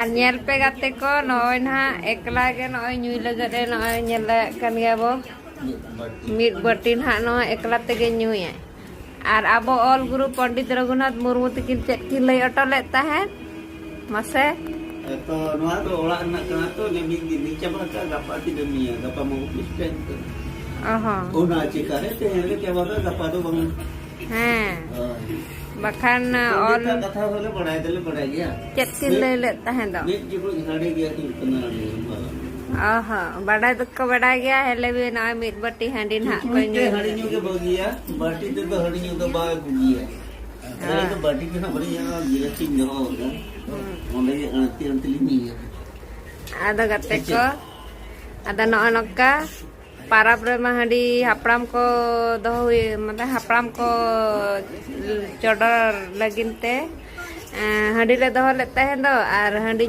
Nyel pe gate ko noy na ekla ge noy nyui lagade noy nyele kan ge bo mit batin ha no ekla te ge nyui ar abo all guru Pandit Raghunath Murmu tikin chet ki lay oto le tahen mase to noa do ola na kana to ne mi ni chapa ka gapa ti demia gapa mau pisken una chikare te hele ke baga gapa do bang bahkan all kata hole padai gya chet ki lay le tahen do mi jibu ngade gya tu kana ni badai duk ko badai gya hele bi noy mit bati handin ha ko nyui hadi nyu ke bagia bati te to hadi nyu to ba bugia ada to bati ke na bari ya gira ching no hoga onde tiran tilimi ada gate ko ada no anokka parab re mahadi hapram ko dohui mata hapram ko chodor laginte handi le doho le tahen do ar handi